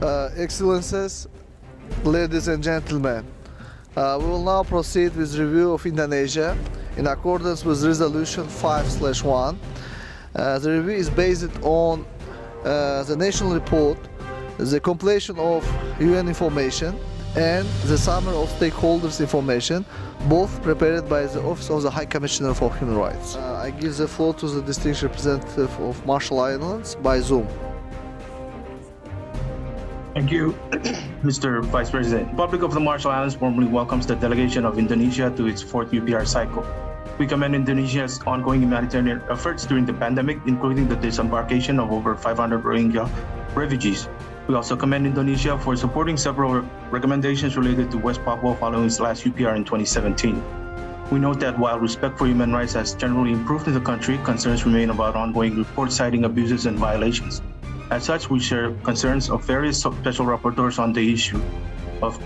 Excellencies, ladies and gentlemen, we will now proceed with review of Indonesia in accordance with Resolution 5/1. The review is based on the national report, the completion of UN information, and the summary of stakeholders' information, both prepared by the Office of the High Commissioner for Human Rights. I give the floor to the distinguished representative of Marshall Islands by Zoom. Thank you, Mr. Vice President. The Republic of the Marshall Islands warmly welcomes the delegation of Indonesia to its 4th UPR cycle. We commend Indonesia's ongoing humanitarian efforts during the pandemic, including the disembarkation of over 500 Rohingya refugees. We also commend Indonesia for supporting several recommendations related to West Papua following its last UPR in 2017. We note that while respect for human rights has generally improved in the country, concerns remain about ongoing reports citing abuses and violations. As such, we share concerns of various special rapporteurs on the issue of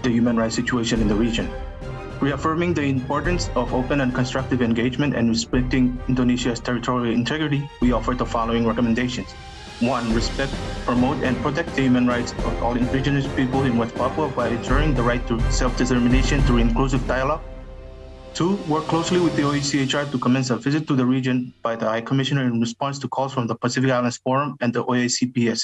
the human rights situation in the region. Reaffirming the importance of open and constructive engagement and respecting Indonesia's territorial integrity, we offer the following recommendations. 1. Respect, promote, and protect the human rights of all indigenous people in West Papua by ensuring the right to self-determination through inclusive dialogue. 2. Work closely with the OHCHR to commence a visit to the region by the High Commissioner in response to calls from the Pacific Islands Forum and the OACPS.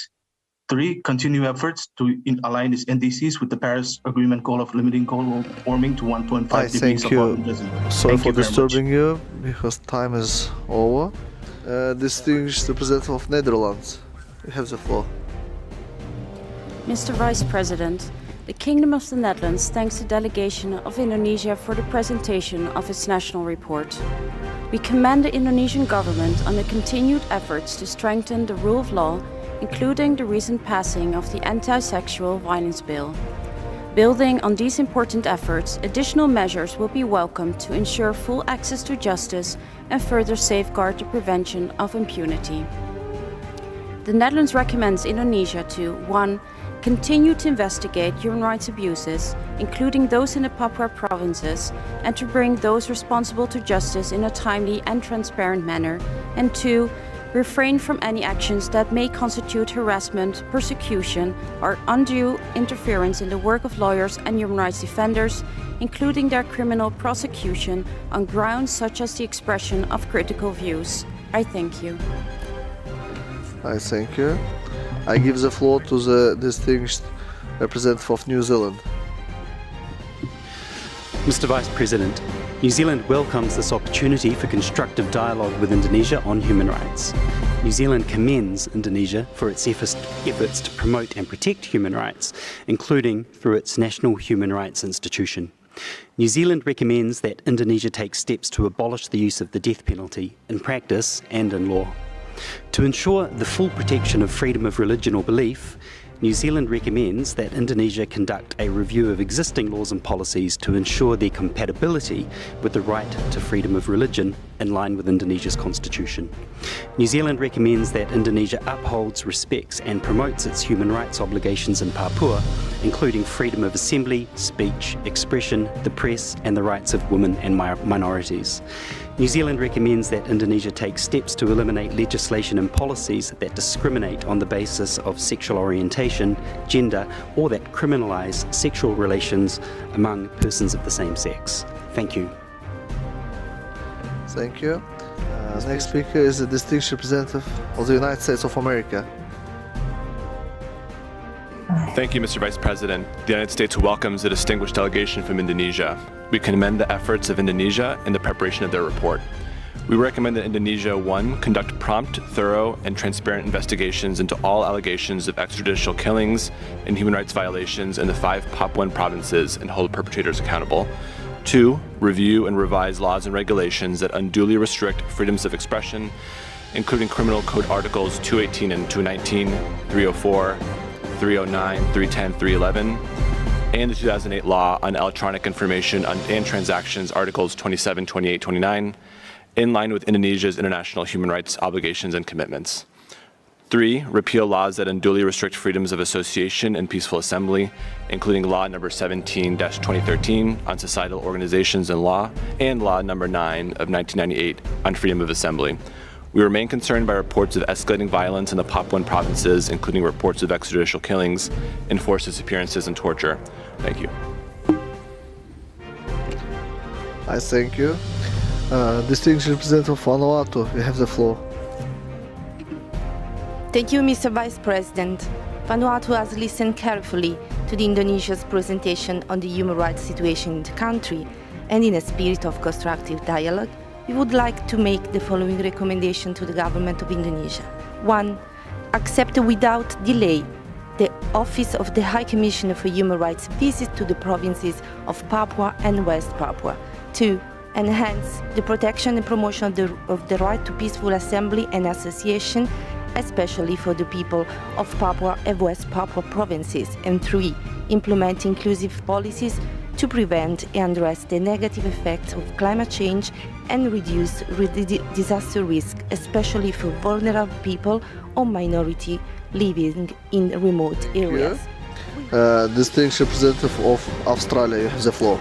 3. Continue efforts to align its NDCs with the Paris Agreement goal of limiting global warming to 1.5 degrees above the mean. Sorry for disturbing you, because time is over. Distinguished representative of Netherlands, you have the floor. Mr. Vice President, the Kingdom of the Netherlands thanks the delegation of Indonesia for the presentation of its national report. We commend the Indonesian government on the continued efforts to strengthen the rule of law, including the recent passing of the Anti-Sexual Violence Bill. Building on these important efforts, additional measures will be welcomed to ensure full access to justice and further safeguard the prevention of impunity. The Netherlands recommends Indonesia to 1. Continue to investigate human rights abuses, including those in the Papua provinces, and to bring those responsible to justice in a timely and transparent manner. And 2. Refrain from any actions that may constitute harassment, persecution, or undue interference in the work of lawyers and human rights defenders, including their criminal prosecution on grounds such as the expression of critical views. I thank you. I thank you. I give the floor to the distinguished representative of New Zealand. Mr. Vice President, New Zealand welcomes this opportunity for constructive dialogue with Indonesia on human rights. New Zealand commends Indonesia for its efforts to promote and protect human rights, including through its National Human Rights Institution. New Zealand recommends that Indonesia take steps to abolish the use of the death penalty in practice and in law. To ensure the full protection of freedom of religion or belief, New Zealand recommends that Indonesia conduct a review of existing laws and policies to ensure their compatibility with the right to freedom of religion in line with Indonesia's constitution. New Zealand recommends that Indonesia upholds, respects and promotes its human rights obligations in Papua, including freedom of assembly, speech, expression, the press and the rights of women and minorities. New Zealand recommends that Indonesia take steps to eliminate legislation and policies that discriminate on the basis of sexual orientation, gender, or that criminalise sexual relations among persons of the same sex. Thank you. Thank you. The next speaker is the distinguished representative of the United States of America. Thank you, Mr. Vice President. The United States welcomes the distinguished delegation from Indonesia. We commend the efforts of Indonesia in the preparation of their report. We recommend that Indonesia, 1, conduct prompt, thorough, and transparent investigations into all allegations of extrajudicial killings and human rights violations in the 5 Papuan provinces and hold perpetrators accountable. 2, review and revise laws and regulations that unduly restrict freedoms of expression, including Criminal Code Articles 218 and 219, 304, 309, 310, 311, and the 2008 Law on Electronic Information and Transactions, Articles 27, 28, 29, in line with Indonesia's international human rights obligations and commitments. 3, repeal laws that unduly restrict freedoms of association and peaceful assembly, including Law number 17-2013 on societal organizations and law, and Law number 9 of 1998 on freedom of assembly. We remain concerned by reports of escalating violence in the Papuan provinces, including reports of extrajudicial killings, enforced disappearances, and torture. Thank you. I thank you. Distinguished Representative of Vanuatu, you have the floor. Thank you, Mr. Vice President. Vanuatu has listened carefully to the Indonesia's presentation on the human rights situation in the country, and in a spirit of constructive dialogue, we would like to make the following recommendation to the government of Indonesia. 1. Accept without delay the Office of the High Commissioner for Human Rights visit to the provinces of Papua and West Papua. 2. Enhance the protection and promotion of the right to peaceful assembly and association, especially for the people of Papua and West Papua provinces. And 3. Implement inclusive policies to prevent and address the negative effects of climate change and reduce disaster risk, especially for vulnerable people or minority living in remote areas. Distinguished Representative of Australia, you have the floor.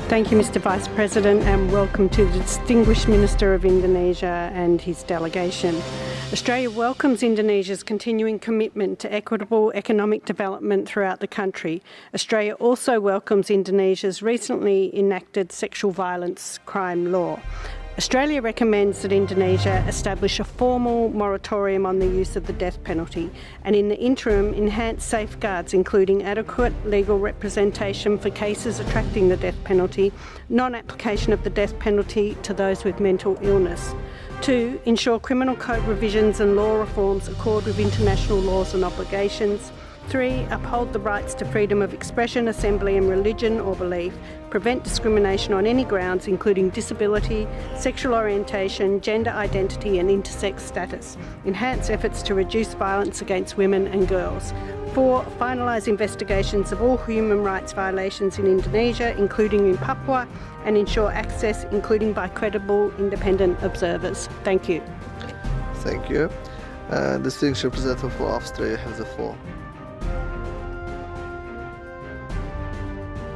Thank you, Mr. Vice President, and welcome to the distinguished Minister of Indonesia and his delegation. Australia welcomes Indonesia's continuing commitment to equitable economic development throughout the country. Australia also welcomes Indonesia's recently enacted sexual violence crime law. Australia recommends that Indonesia establish a formal moratorium on the use of the death penalty and in the interim enhance safeguards including adequate legal representation for cases attracting the death penalty, non-application of the death penalty to those with mental illness. 2. Ensure criminal code revisions and law reforms accord with international laws and obligations. 3. Uphold the rights to freedom of expression, assembly and religion or belief. Prevent discrimination on any grounds including disability, sexual orientation, gender identity and intersex status. Enhance efforts to reduce violence against women and girls. 4. Finalise investigations of all human rights violations in Indonesia, including in Papua, and ensure access, including by credible independent observers. Thank you. Thank you. Distinguished Representative of Australia, you have the floor.